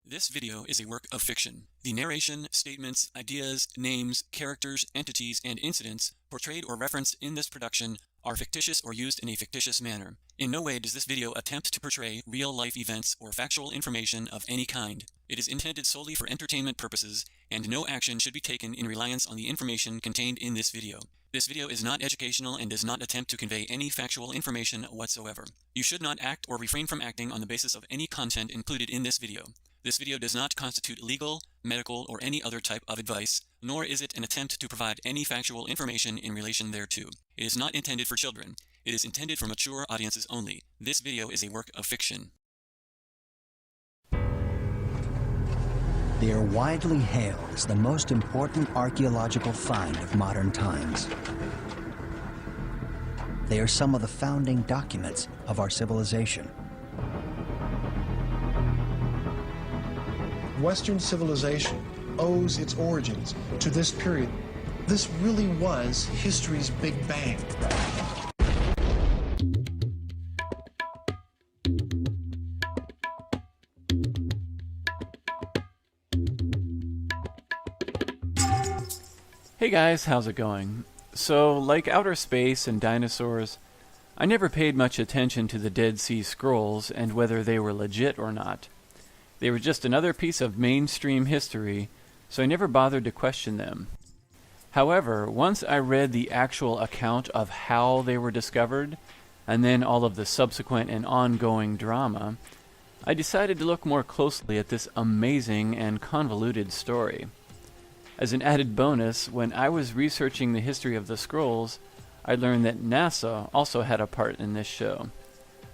This video is a work of fiction. The narration, statements, ideas, names, characters, entities, and incidents portrayed or referenced in this production are fictitious or used in a fictitious manner. In no way does this video attempt to portray real-life events or factual information of any kind. It is intended solely for entertainment purposes, and no action should be taken in reliance on the information contained in this video. This video is not educational and does not attempt to convey any factual information whatsoever. You should not act or refrain from acting on the basis of any content included in this video. This video does not constitute legal, medical, or any other type of advice, nor is it an attempt to provide any factual information in relation thereto. It is not intended for children. It is intended for mature audiences only. This video is a work of fiction. They are widely hailed as the most important archaeological find of modern times. They are some of the founding documents of our civilization. Western civilization owes its origins to this period. This really was history's Big Bang. Hey guys, how's it going? So, like outer space and dinosaurs, I never paid much attention to the Dead Sea Scrolls and whether they were legit or not. They were just another piece of mainstream history, so I never bothered to question them. However, once I read the actual account of how they were discovered, and then all of the subsequent and ongoing drama, I decided to look more closely at this amazing and convoluted story. As an added bonus, when I was researching the history of the scrolls, I learned that NASA also had a part in this show.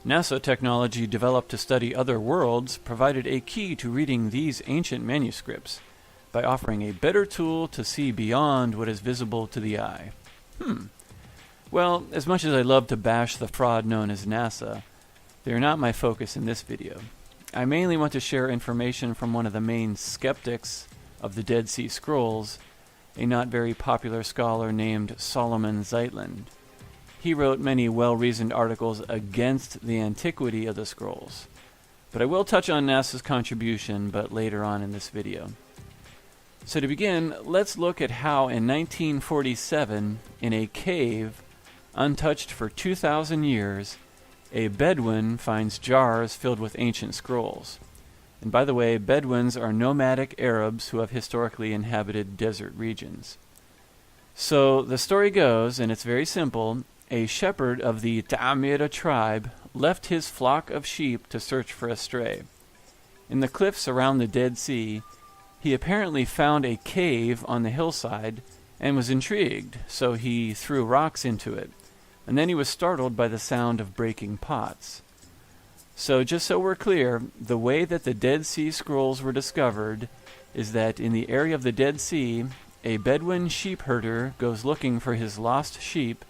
NASA technology developed to study other worlds provided a key to reading these ancient manuscripts by offering a better tool to see beyond what is visible to the eye. Well, as much as I love to bash the fraud known as NASA, they are not my focus in this video. I mainly want to share information from one of the main skeptics of the Dead Sea Scrolls, a not very popular scholar named Solomon Zeitlin. He wrote many well-reasoned articles against the antiquity of the scrolls. But I will touch on NASA's contribution, but later on in this video. So to begin, let's look at how in 1947, in a cave, untouched for 2,000 years, a Bedouin finds jars filled with ancient scrolls. And by the way, Bedouins are nomadic Arabs who have historically inhabited desert regions. So the story goes, and it's very simple, a shepherd of the Ta'amira tribe left his flock of sheep to search for a stray. In the cliffs around the Dead Sea, he apparently found a cave on the hillside and was intrigued, so he threw rocks into it, and then he was startled by the sound of breaking pots. So just so we're clear, the way that the Dead Sea Scrolls were discovered is that in the area of the Dead Sea, a Bedouin sheep herder goes looking for his lost sheep,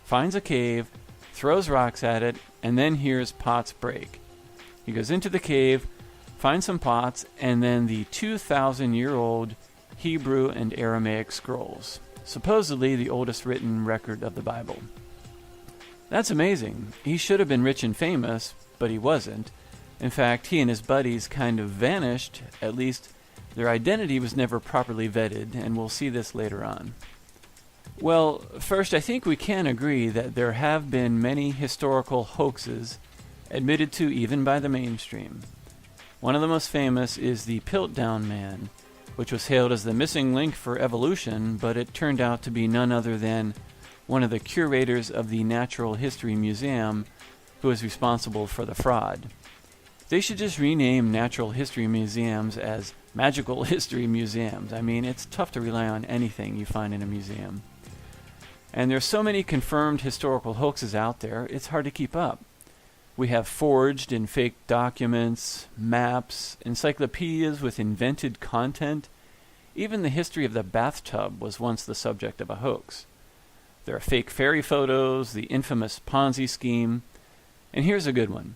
finds a cave, throws rocks at it, and then hears pots break. He goes into the cave, finds some pots, and then the 2,000-year-old Hebrew and Aramaic scrolls, supposedly the oldest written record of the Bible. That's amazing. He should have been rich and famous, but he wasn't. In fact, he and his buddies kind of vanished, at least their identity was never properly vetted, and we'll see this later on. Well, first, I think we can agree that there have been many historical hoaxes, admitted to even by the mainstream. One of the most famous is the Piltdown Man, which was hailed as the missing link for evolution, but it turned out to be none other than one of the curators of the Natural History Museum who was responsible for the fraud. They should just rename natural history museums as magical history museums. I mean, it's tough to rely on anything you find in a museum. And there's so many confirmed historical hoaxes out there, it's hard to keep up. We have forged and fake documents, maps, encyclopedias with invented content. Even the history of the bathtub was once the subject of a hoax. There are fake fairy photos, the infamous Ponzi scheme, and here's a good one.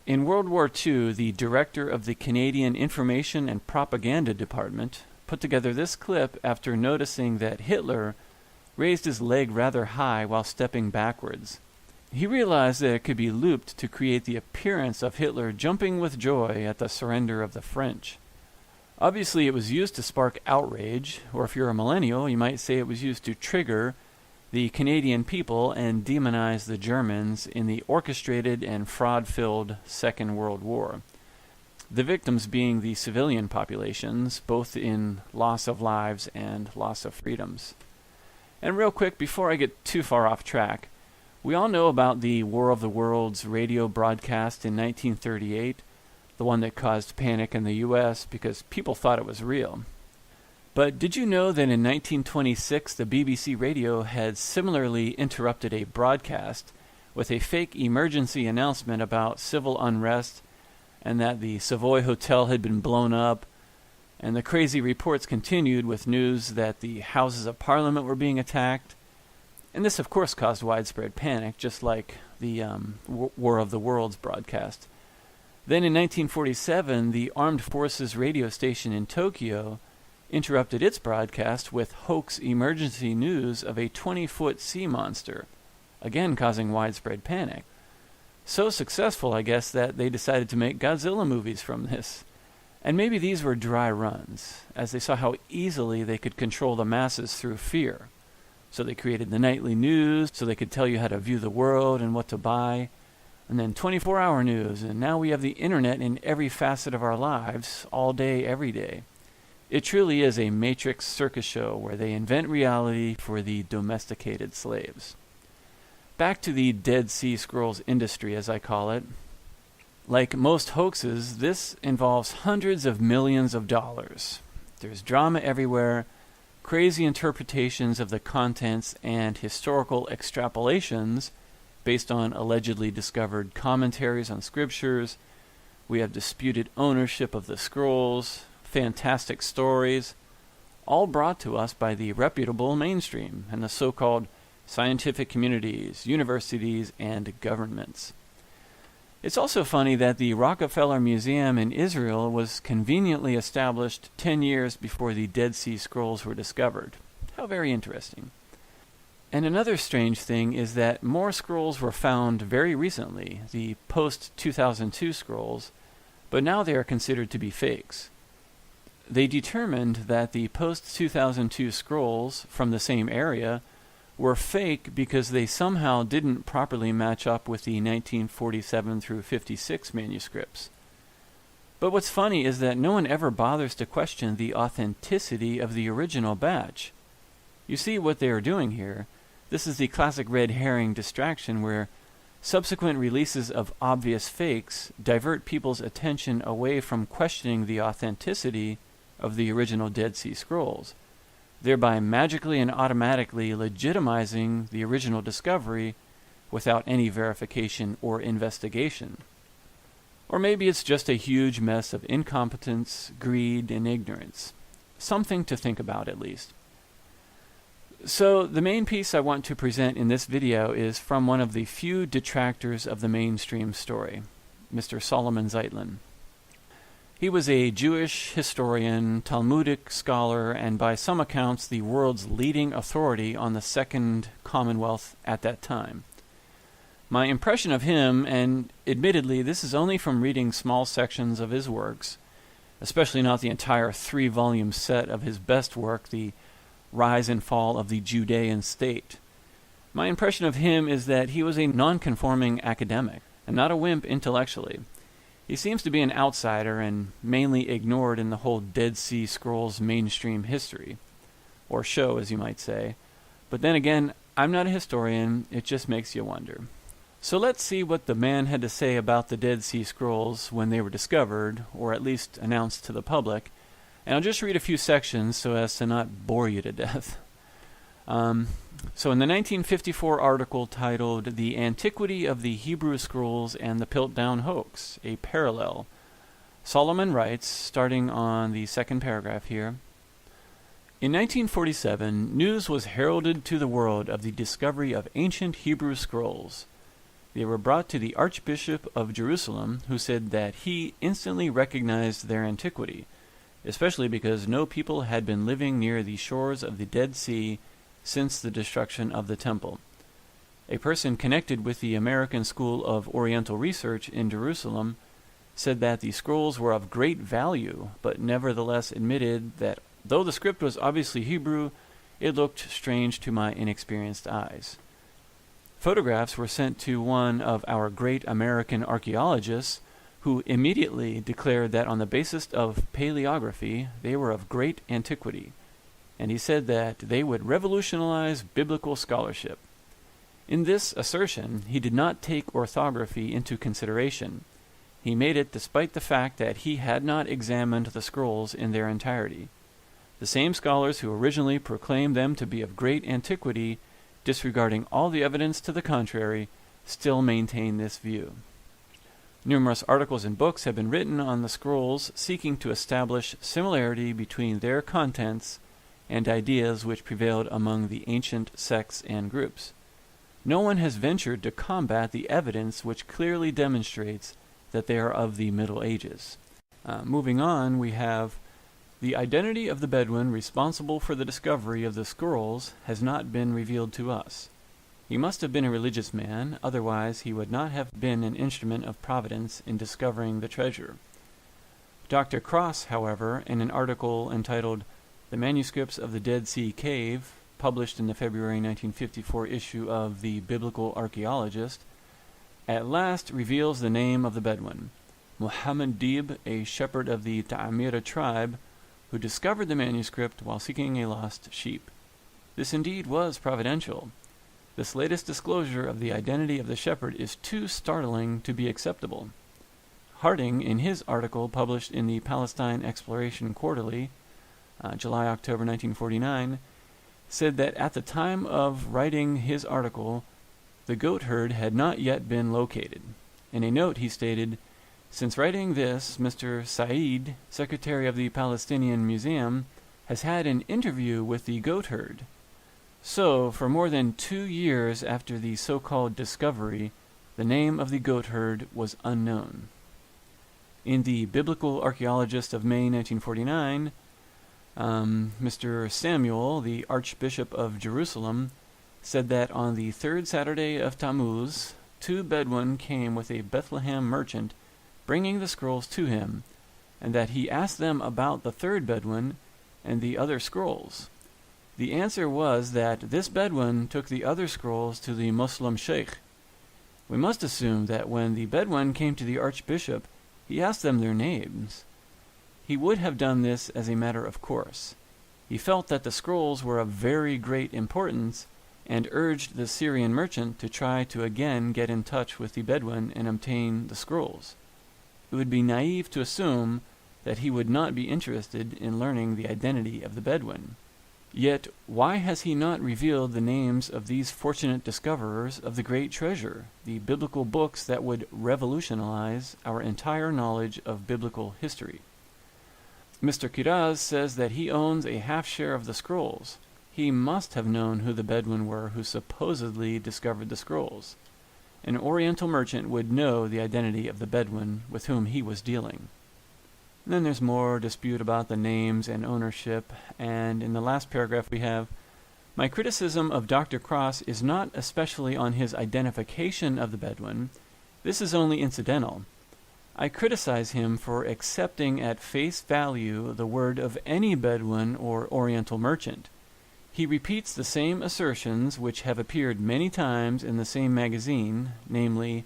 In World War II, the director of the Canadian Information and Propaganda Department put together this clip after noticing that Hitler raised his leg rather high while stepping backwards. He realized that it could be looped to create the appearance of Hitler jumping with joy at the surrender of the French. Obviously, it was used to spark outrage, or if you're a millennial, you might say it was used to trigger the Canadian people and demonize the Germans in the orchestrated and fraud-filled Second World War. The victims being the civilian populations, both in loss of lives and loss of freedoms. And real quick, before I get too far off track, we all know about the War of the Worlds radio broadcast in 1938, the one that caused panic in the U.S. because people thought it was real. But did you know that in 1926 the BBC radio had similarly interrupted a broadcast with a fake emergency announcement about civil unrest and that the Savoy Hotel had been blown up, and the crazy reports continued with news that the Houses of Parliament were being attacked? And this, of course, caused widespread panic, just like the War of the Worlds broadcast. Then in 1947, the Armed Forces radio station in Tokyo interrupted its broadcast with hoax emergency news of a 20-foot sea monster, again causing widespread panic. So successful, I guess, that they decided to make Godzilla movies from this. And maybe these were dry runs, as they saw how easily they could control the masses through fear. So they created the nightly news, so they could tell you how to view the world and what to buy. And then 24-hour news, and now we have the internet in every facet of our lives, all day, every day. It truly is a Matrix circus show where they invent reality for the domesticated slaves. Back to the Dead Sea Scrolls industry, as I call it. Like most hoaxes, this involves hundreds of millions of dollars. There's drama everywhere, crazy interpretations of the contents, and historical extrapolations based on allegedly discovered commentaries on scriptures. We have disputed ownership of the scrolls, fantastic stories, all brought to us by the reputable mainstream and the so-called scientific communities, universities, and governments. It's also funny that the Rockefeller Museum in Israel was conveniently established 10 years before the Dead Sea Scrolls were discovered. How very interesting. And another strange thing is that more scrolls were found very recently, the post-2002 scrolls, but now they are considered to be fakes. They determined that the post-2002 scrolls from the same area were fake because they somehow didn't properly match up with the 1947 through 56 manuscripts. But what's funny is that no one ever bothers to question the authenticity of the original batch. You see what they are doing here. This is the classic red herring distraction where subsequent releases of obvious fakes divert people's attention away from questioning the authenticity of the original Dead Sea Scrolls, thereby magically and automatically legitimizing the original discovery without any verification or investigation. Or maybe it's just a huge mess of incompetence, greed, and ignorance. Something to think about, at least. So, the main piece I want to present in this video is from one of the few detractors of the mainstream story, Mr. Solomon Zeitlin. He was a Jewish historian, Talmudic scholar, and by some accounts the world's leading authority on the Second Commonwealth at that time. My impression of him, and admittedly this is only from reading small sections of his works, especially not the entire 3-volume set of his best work, The Rise and Fall of the Judean State. My impression of him is that he was a non-conforming academic, and not a wimp intellectually. He seems to be an outsider and mainly ignored in the whole Dead Sea Scrolls mainstream history, or show, as you might say. But then again, I'm not a historian, it just makes you wonder. So let's see what the man had to say about the Dead Sea Scrolls when they were discovered, or at least announced to the public. And I'll just read a few sections so as to not bore you to death. So in the 1954 article titled The Antiquity of the Hebrew Scrolls and the Piltdown Hoax, a Parallel, Solomon writes, starting on the second paragraph here, in 1947, news was heralded to the world of the discovery of ancient Hebrew scrolls. They were brought to the Archbishop of Jerusalem, who said that he instantly recognized their antiquity, especially because no people had been living near the shores of the Dead Sea since the destruction of the temple. A person connected with the American School of Oriental Research in Jerusalem said that the scrolls were of great value, but nevertheless admitted that though the script was obviously Hebrew, it looked strange to my inexperienced eyes. Photographs were sent to one of our great American archaeologists, who immediately declared that on the basis of paleography, they were of great antiquity, and he said that they would revolutionize biblical scholarship. In this assertion, he did not take orthography into consideration. He made it despite the fact that he had not examined the scrolls in their entirety. The same scholars who originally proclaimed them to be of great antiquity, disregarding all the evidence to the contrary, still maintain this view. Numerous articles and books have been written on the scrolls seeking to establish similarity between their contents and ideas which prevailed among the ancient sects and groups. No one has ventured to combat the evidence which clearly demonstrates that they are of the Middle Ages. Moving on, we have the identity of the Bedouin responsible for the discovery of the scrolls has not been revealed to us. He must have been a religious man, otherwise he would not have been an instrument of providence in discovering the treasure. Dr. Cross, however, in an article entitled "The Manuscripts of the Dead Sea Cave," published in the February 1954 issue of the Biblical Archaeologist, at last reveals the name of the Bedouin, Muhammad Dib, a shepherd of the Ta'amira tribe, who discovered the manuscript while seeking a lost sheep. This indeed was providential. This latest disclosure of the identity of the shepherd is too startling to be acceptable. Harding, in his article published in the Palestine Exploration Quarterly, July-October 1949, said that at the time of writing his article, the goat herd had not yet been located. In a note he stated, "Since writing this, Mr. Said, Secretary of the Palestinian Museum, has had an interview with the goat herd." So, for more than 2 years after the so-called discovery, the name of the goat herd was unknown. In the Biblical Archaeologist of May 1949, Mr. Samuel, the Archbishop of Jerusalem, said that on the 3rd Saturday of Tammuz, 2 Bedouin came with a Bethlehem merchant bringing the scrolls to him, and that he asked them about the 3rd Bedouin and the other scrolls. The answer was that this Bedouin took the other scrolls to the Muslim sheikh. We must assume that when the Bedouin came to the Archbishop, he asked them their names. He would have done this as a matter of course. He felt that the scrolls were of very great importance, and urged the Syrian merchant to try to again get in touch with the Bedouin and obtain the scrolls. It would be naive to assume that he would not be interested in learning the identity of the Bedouin. Yet, why has he not revealed the names of these fortunate discoverers of the great treasure, the biblical books that would revolutionize our entire knowledge of biblical history? Mr. Kiraz says that he owns a half share of the scrolls. He must have known who the Bedouin were who supposedly discovered the scrolls. An Oriental merchant would know the identity of the Bedouin with whom he was dealing. And then there's more dispute about the names and ownership, and in the last paragraph we have, "My criticism of Dr. Cross is not especially on his identification of the Bedouin. This is only incidental. I criticize him for accepting at face value the word of any Bedouin or Oriental merchant. He repeats the same assertions which have appeared many times in the same magazine, namely,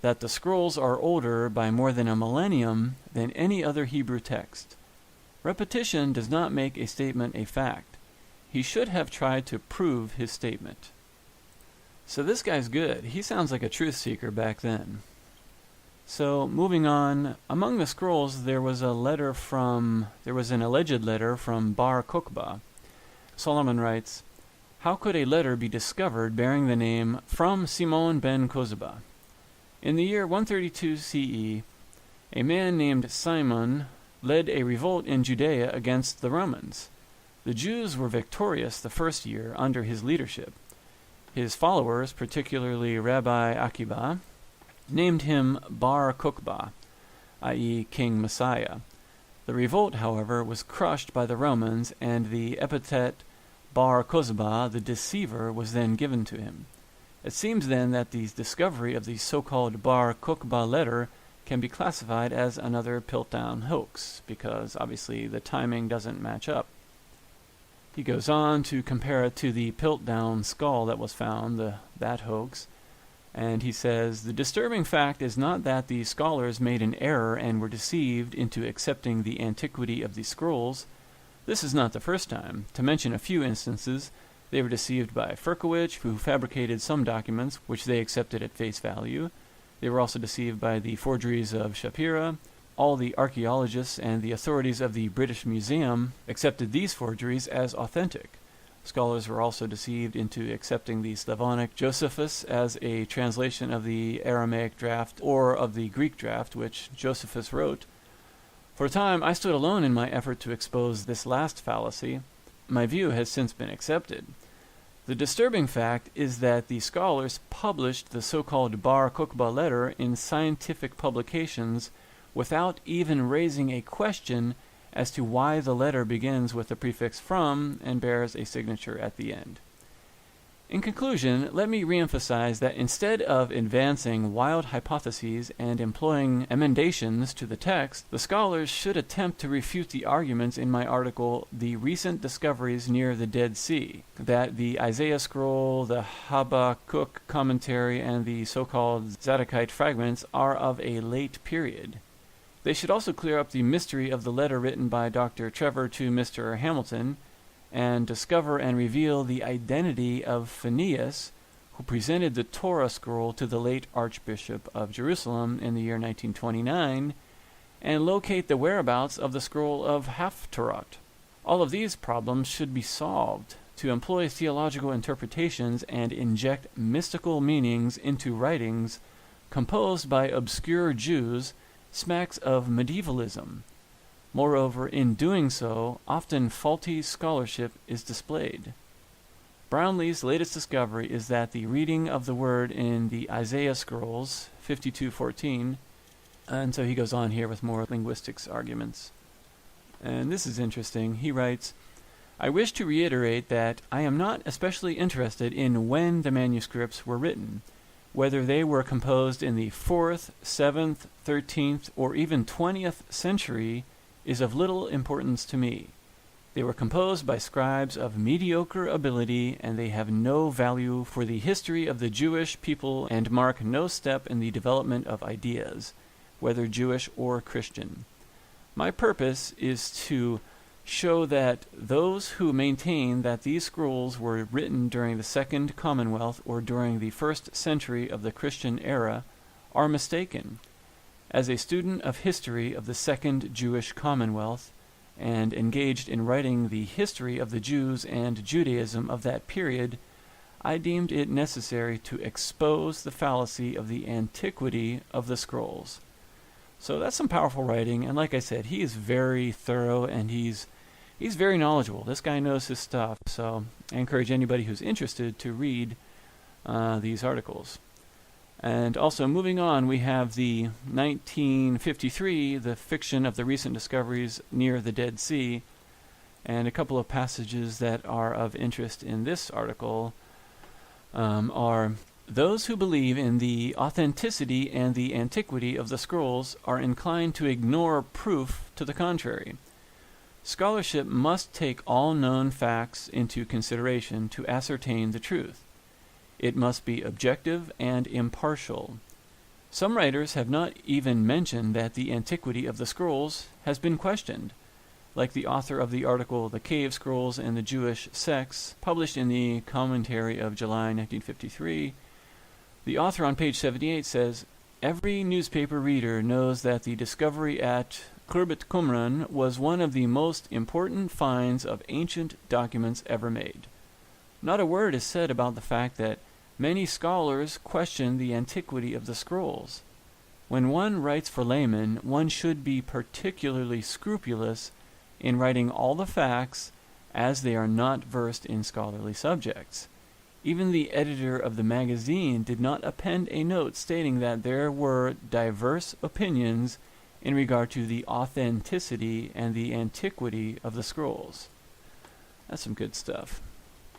that the scrolls are older by more than a millennium than any other Hebrew text. Repetition does not make a statement a fact. He should have tried to prove his statement." So this guy's good. He sounds like a truth seeker back then. So, moving on, among the scrolls there was an alleged letter from Bar Kokhba. Solomon writes, "How could a letter be discovered bearing the name from Simon ben Kozba? In the year 132 CE, a man named Simon led a revolt in Judea against the Romans. The Jews were victorious the first year under his leadership. His followers, particularly Rabbi Akiba, named him Bar Kokhba, i.e. King Messiah. The revolt, however, was crushed by the Romans, and the epithet Bar Kozba, the deceiver, was then given to him. It seems then that the discovery of the so-called Bar Kokhba letter can be classified as another Piltdown hoax, because obviously the timing doesn't match up. He goes on to compare it to the Piltdown skull that was found, that hoax, and he says, the disturbing fact is not that the scholars made an error and were deceived into accepting the antiquity of the scrolls. This is not the first time. To mention a few instances, they were deceived by Firkowich, who fabricated some documents which they accepted at face value. They were also deceived by the forgeries of Shapira. All the archaeologists and the authorities of the British Museum accepted these forgeries as authentic. Scholars were also deceived into accepting the Slavonic Josephus as a translation of the Aramaic draft or of the Greek draft which Josephus wrote. For a time, I stood alone in my effort to expose this last fallacy. My view has since been accepted. The disturbing fact is that the scholars published the so-called Bar Kokhba letter in scientific publications without even raising a question as to why the letter begins with the prefix from and bears a signature at the end. In conclusion, let me reemphasize that instead of advancing wild hypotheses and employing emendations to the text, the scholars should attempt to refute the arguments in my article, The Recent Discoveries Near the Dead Sea, that the Isaiah scroll, the Habakkuk commentary, and the so-called Zadokite fragments are of a late period. They should also clear up the mystery of the letter written by Dr. Trevor to Mr. Hamilton, and discover and reveal the identity of Phineas, who presented the Torah scroll to the late Archbishop of Jerusalem in the year 1929, and locate the whereabouts of the scroll of Haftarot. All of these problems should be solved. To employ theological interpretations and inject mystical meanings into writings composed by obscure Jews smacks of medievalism. Moreover, in doing so, often faulty scholarship is displayed. Brownlee's latest discovery is that the reading of the word in the Isaiah scrolls, 52:14, and so he goes on here with more linguistics arguments. And this is interesting. He writes, I wish to reiterate that I am not especially interested in when the manuscripts were written. Whether they were composed in the 4th, 7th, 13th, or even 20th century is of little importance to me. They were composed by scribes of mediocre ability, and they have no value for the history of the Jewish people and mark no step in the development of ideas, whether Jewish or Christian. My purpose is to show that those who maintain that these scrolls were written during the Second Commonwealth or during the 1st century of the Christian era are mistaken. As a student of history of the Second Jewish Commonwealth, and engaged in writing the history of the Jews and Judaism of that period, I deemed it necessary to expose the fallacy of the antiquity of the scrolls. So that's some powerful writing, and like I said, he is very thorough and he's very knowledgeable. This guy knows his stuff, so I encourage anybody who's interested to read these articles. And also, moving on, we have the 1953, the fiction of the recent discoveries near the Dead Sea, and a couple of passages that are of interest in this article are, those who believe in the authenticity and the antiquity of the scrolls are inclined to ignore proof to the contrary. Scholarship must take all known facts into consideration to ascertain the truth. It must be objective and impartial. Some writers have not even mentioned that the antiquity of the scrolls has been questioned, like the author of the article The Cave Scrolls and the Jewish Sects, published in the commentary of July 1953. The author on page 78 says, every newspaper reader knows that the discovery at Khirbet Qumran was one of the most important finds of ancient documents ever made. Not a word is said about the fact that many scholars question the antiquity of the scrolls. When one writes for laymen, one should be particularly scrupulous in writing all the facts, as they are not versed in scholarly subjects. Even the editor of the magazine did not append a note stating that there were diverse opinions in regard to the authenticity and the antiquity of the scrolls. That's some good stuff.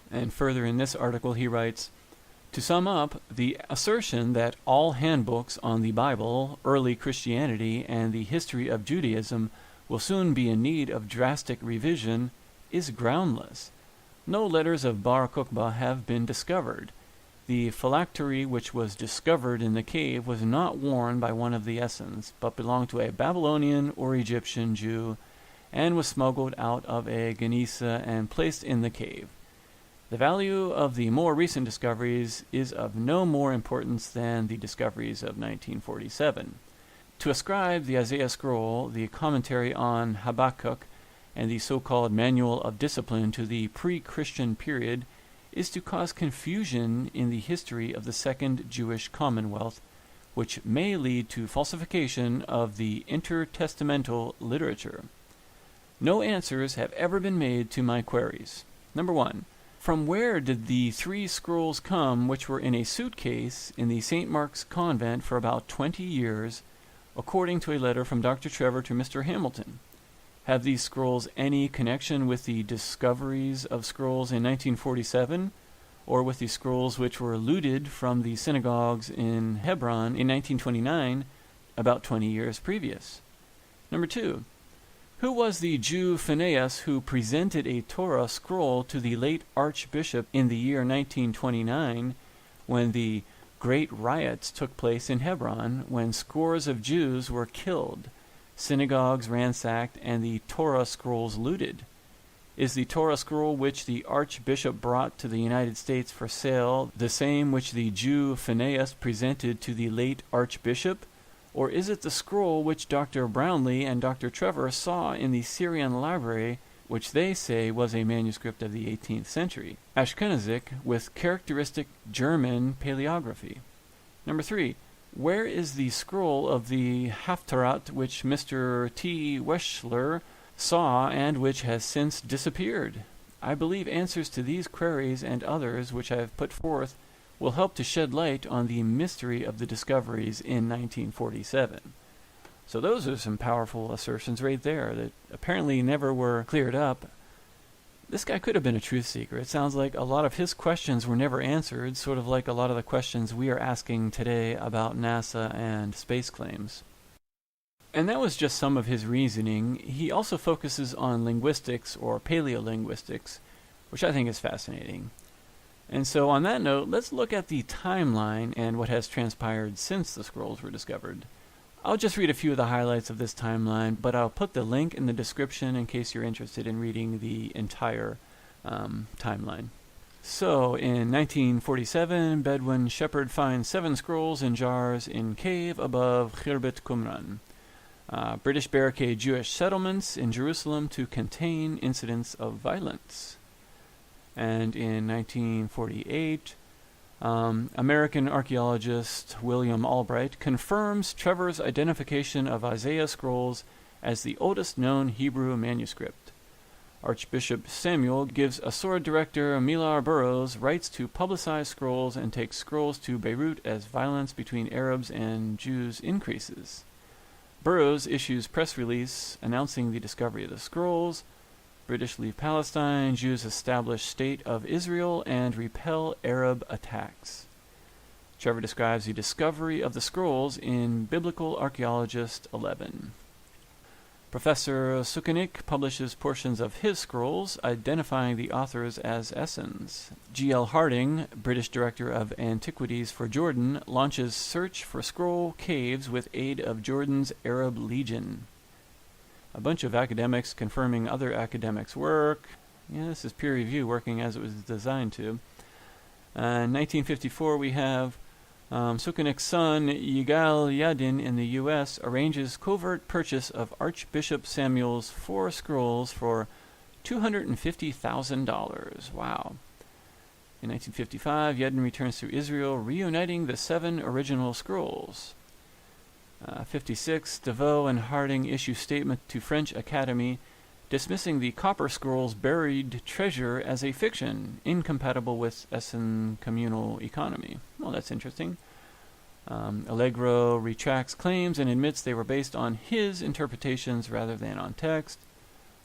And further in this article he writes, To sum up, the assertion that all handbooks on the Bible, early Christianity, and the history of Judaism will soon be in need of drastic revision is groundless. No letters of Bar Kokhba have been discovered. The phylactery which was discovered in the cave was not worn by one of the Essenes, but belonged to a Babylonian or Egyptian Jew, and was smuggled out of a Genisa and placed in the cave. The value of the more recent discoveries is of no more importance than the discoveries of 1947. To ascribe the Isaiah scroll, the commentary on Habakkuk, and the so-called Manual of Discipline to the pre-Christian period is to cause confusion in the history of the Second Jewish Commonwealth, which may lead to falsification of the intertestamental literature. No answers have ever been made to my queries. Number 1. From where did the 3 scrolls come which were in a suitcase in the St. Mark's convent for about 20 years, according to a letter from Dr. Trevor to Mr. Hamilton? Have these scrolls any connection with the discoveries of scrolls in 1947, or with the scrolls which were looted from the synagogues in Hebron in 1929, about 20 years previous? Number 2. Who was the Jew Phinehas who presented a Torah scroll to the late Archbishop in the year 1929, when the great riots took place in Hebron, when scores of Jews were killed, synagogues ransacked, and the Torah scrolls looted? Is the Torah scroll which the Archbishop brought to the United States for sale the same which the Jew Phinehas presented to the late Archbishop? Or is it the scroll which Dr. Brownlee and Dr. Trevor saw in the Syrian library, which they say was a manuscript of the 18th century, Ashkenazic, with characteristic German paleography? Number 3. Where is the scroll of the Haftarah which Mr. T. Weschler saw and which has since disappeared? I believe answers to these queries and others which I have put forth will help to shed light on the mystery of the discoveries in 1947. So those are some powerful assertions right there that apparently never were cleared up. This guy could have been a truth seeker. It sounds like a lot of his questions were never answered, sort of like a lot of the questions we are asking today about NASA and space claims. And that was just some of his reasoning. He also focuses on linguistics, or paleolinguistics, which I think is fascinating. And so on that note, let's look at the timeline and what has transpired since the scrolls were discovered. I'll just read a few of the highlights of this timeline, but I'll put the link in the description in case you're interested in reading the entire timeline. So, in 1947, Bedouin shepherd finds 7 scrolls in jars in cave above Khirbet Qumran. British barricade Jewish settlements in Jerusalem to contain incidents of violence. And in 1948, American archaeologist William Albright confirms Trevor's identification of Isaiah scrolls as the oldest known Hebrew manuscript. Archbishop Samuel gives Assorad director Millar Burrows rights to publicize scrolls and takes scrolls to Beirut as violence between Arabs and Jews increases. Burrows issues press release announcing the discovery of the scrolls. British leave Palestine, Jews establish State of Israel, and repel Arab attacks. Trevor describes the discovery of the scrolls in Biblical Archaeologist 11. Professor Sukenik publishes portions of his scrolls, identifying the authors as Essenes. G.L. Harding, British Director of Antiquities for Jordan, launches search for scroll caves with aid of Jordan's Arab Legion. A bunch of academics confirming other academics' work. Yeah, this is peer review working as it was designed to. In 1954, we have Sukenik's son, Yigal Yadin, in the U.S., arranges covert purchase of Archbishop Samuel's 4 scrolls for $250,000. Wow. In 1955, Yadin returns to Israel, reuniting the 7 original scrolls. 56, DeVoe and Harding issue statement to French Academy dismissing the Copper Scrolls buried treasure as a fiction, incompatible with Essene communal economy. Well, that's interesting. Allegro retracts claims and admits they were based on his interpretations rather than on text.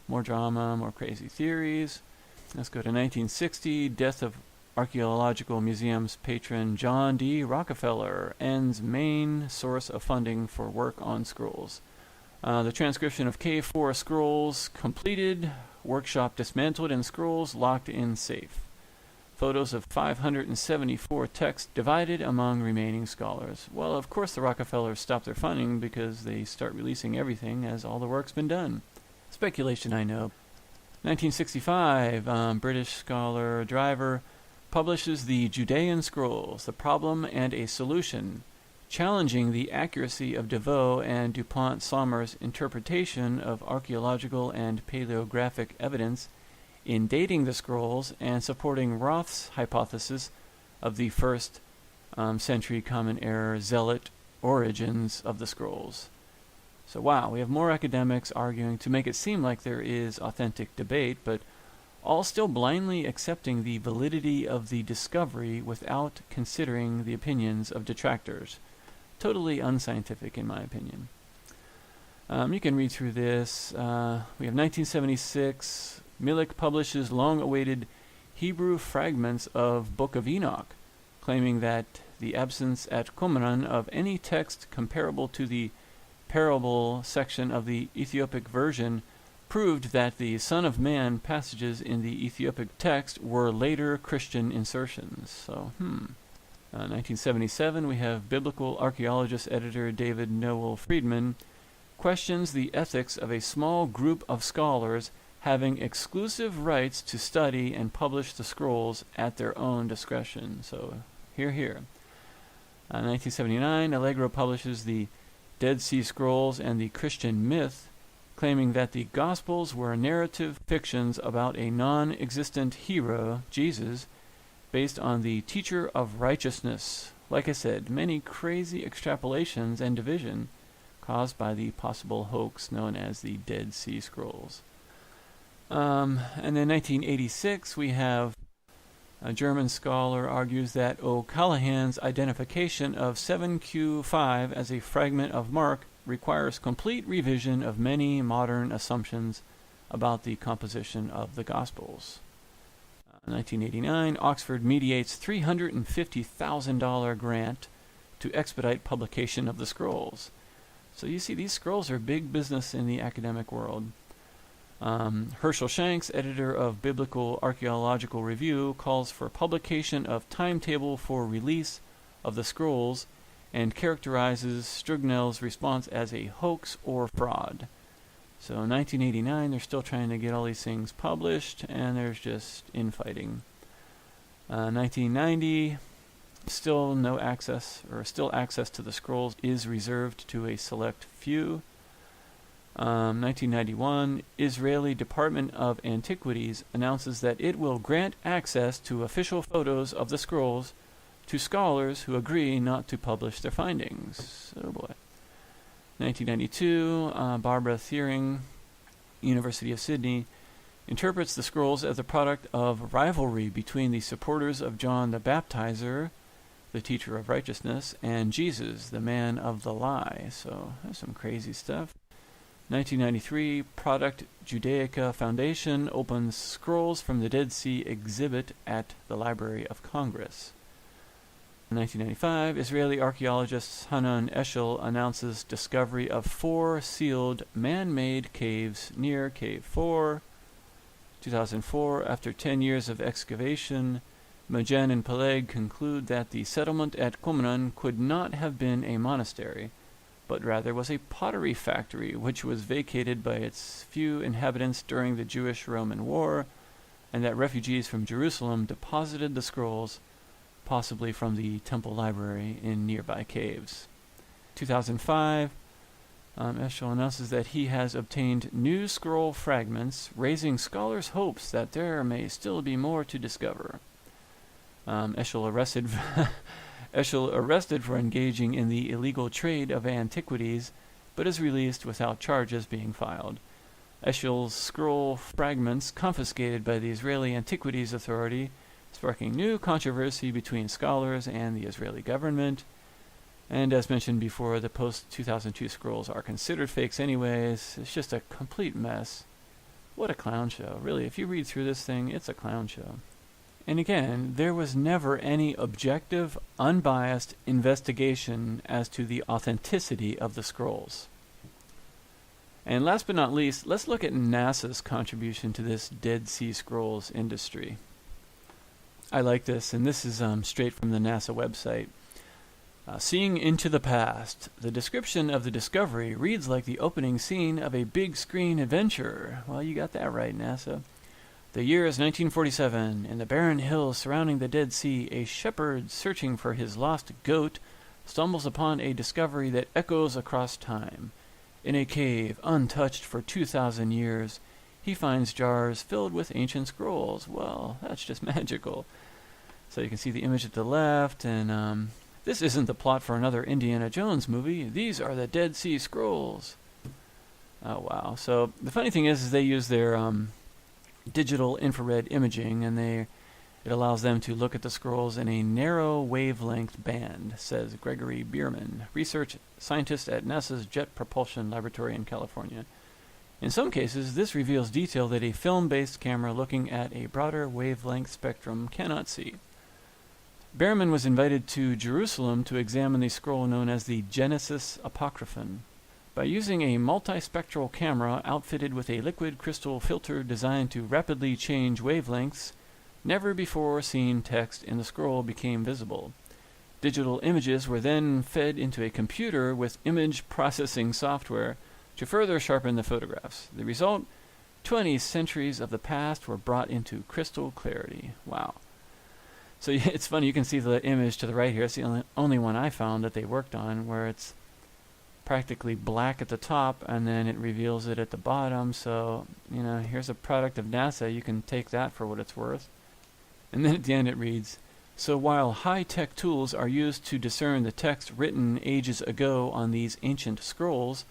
More drama, more crazy theories. Let's go to 1960, death of Archaeological Museum's patron John D. Rockefeller ends main source of funding for work on scrolls. The transcription of K4 scrolls completed, workshop dismantled, and scrolls locked in safe. Photos of 574 texts divided among remaining scholars. Well, of course the Rockefellers stopped their funding because they start releasing everything as all the work's been done. Speculation, I know. 1965, British scholar Driver publishes the Judean Scrolls, The Problem and a Solution, challenging the accuracy of DeVoe and Dupont-Sommer's interpretation of archaeological and paleographic evidence in dating the scrolls and supporting Roth's hypothesis of the first century Common Era zealot origins of the scrolls. So wow, we have more academics arguing to make it seem like there is authentic debate, but all still blindly accepting the validity of the discovery without considering the opinions of detractors. Totally unscientific, in my opinion. You can read through this. We have 1976. Milik publishes long-awaited Hebrew fragments of Book of Enoch, claiming that the absence at Qumran of any text comparable to the parable section of the Ethiopic version proved that the Son of Man passages in the Ethiopic text were later Christian insertions. So, 1977, we have biblical archaeologist editor David Noel Friedman questions the ethics of a small group of scholars having exclusive rights to study and publish the scrolls at their own discretion. So, here. 1979, Allegro publishes the Dead Sea Scrolls and the Christian Myth, claiming that the Gospels were narrative fictions about a non-existent hero, Jesus, based on the teacher of righteousness. Like I said, many crazy extrapolations and division caused by the possible hoax known as the Dead Sea Scrolls. And then 1986, we have a German scholar argues that O'Callaghan's identification of 7Q5 as a fragment of Mark requires complete revision of many modern assumptions about the composition of the Gospels. 1989, Oxford mediates $350,000 grant to expedite publication of the scrolls. So you see, these scrolls are big business in the academic world. Herschel Shanks, editor of Biblical Archaeological Review, calls for publication of timetable for release of the scrolls and characterizes Strugnell's response as a hoax or fraud. So in 1989, they're still trying to get all these things published, and there's just infighting. 1990, still access to the scrolls is reserved to a select few. 1991, Israeli Department of Antiquities announces that it will grant access to official photos of the scrolls to scholars who agree not to publish their findings. Oh boy. 1992, Barbara Thiering, University of Sydney, interprets the scrolls as a product of rivalry between the supporters of John the Baptizer, the teacher of righteousness, and Jesus, the man of the lie. So that's some crazy stuff. 1993, Product Judaica Foundation opens Scrolls from the Dead Sea exhibit at the Library of Congress. 1995, Israeli archaeologist Hanan Eshel announces discovery of 4 sealed man-made caves near Cave 4. 2004, after 10 years of excavation, Majan and Peleg conclude that the settlement at Qumran could not have been a monastery, but rather was a pottery factory which was vacated by its few inhabitants during the Jewish-Roman War, and that refugees from Jerusalem deposited the scrolls, possibly from the temple library, in nearby caves. 2005, Eshel announces that he has obtained new scroll fragments, raising scholars' hopes that there may still be more to discover. Eshel arrested for engaging in the illegal trade of antiquities, but is released without charges being filed. Eshel's scroll fragments confiscated by the Israeli Antiquities Authority, sparking new controversy between scholars and the Israeli government. And as mentioned before, the post-2002 scrolls are considered fakes anyways. It's just a complete mess. What a clown show. Really, if you read through this thing, it's a clown show. And again, there was never any objective, unbiased investigation as to the authenticity of the scrolls. And last but not least, let's look at NASA's contribution to this Dead Sea Scrolls industry. I like this, and this is straight from the NASA website. Seeing into the past, the description of the discovery reads like the opening scene of a big screen adventure. Well, you got that right, NASA. The year is 1947. In the barren hills surrounding the Dead Sea, a shepherd searching for his lost goat stumbles upon a discovery that echoes across time. In a cave, untouched for 2,000 years, he finds jars filled with ancient scrolls. Well, that's just magical. So you can see the image at the left, and this isn't the plot for another Indiana Jones movie. These are the Dead Sea Scrolls. Oh, wow. So the funny thing is they use their digital infrared imaging, and it allows them to look at the scrolls in a narrow wavelength band, says Gregory Bierman, research scientist at NASA's Jet Propulsion Laboratory in California. In some cases, this reveals detail that a film-based camera looking at a broader wavelength spectrum cannot see. Bierman was invited to Jerusalem to examine the scroll known as the Genesis Apocryphon. By using a multispectral camera outfitted with a liquid crystal filter designed to rapidly change wavelengths, never before seen text in the scroll became visible. Digital images were then fed into a computer with image processing software to further sharpen the photographs. The result, 20 centuries of the past were brought into crystal clarity. Wow. So it's funny, you can see the image to the right here. It's the only one I found that they worked on, where it's practically black at the top and then it reveals it at the bottom. So, here's a product of NASA. You can take that for what it's worth. And then at the end it reads, so while high-tech tools are used to discern the text written ages ago on these ancient scrolls,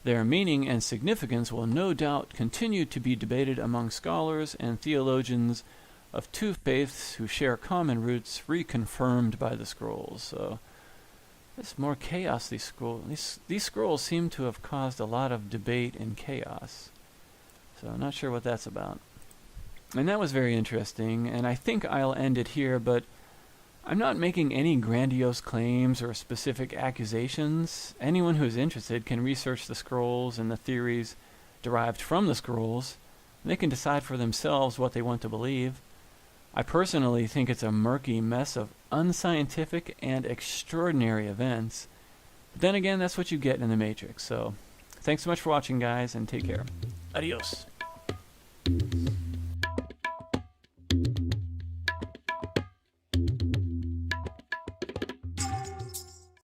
their meaning and significance will no doubt continue to be debated among scholars and theologians of two faiths who share common roots, reconfirmed by the scrolls. So there's more chaos. These scrolls seem to have caused a lot of debate and chaos. So I'm not sure what that's about. And that was very interesting, and I think I'll end it here, but I'm not making any grandiose claims or specific accusations. Anyone who is interested can research the scrolls and the theories derived from the scrolls. They can decide for themselves what they want to believe. I personally think it's a murky mess of unscientific and extraordinary events. But then again, that's what you get in the Matrix. So, thanks so much for watching, guys, and take care. Adios.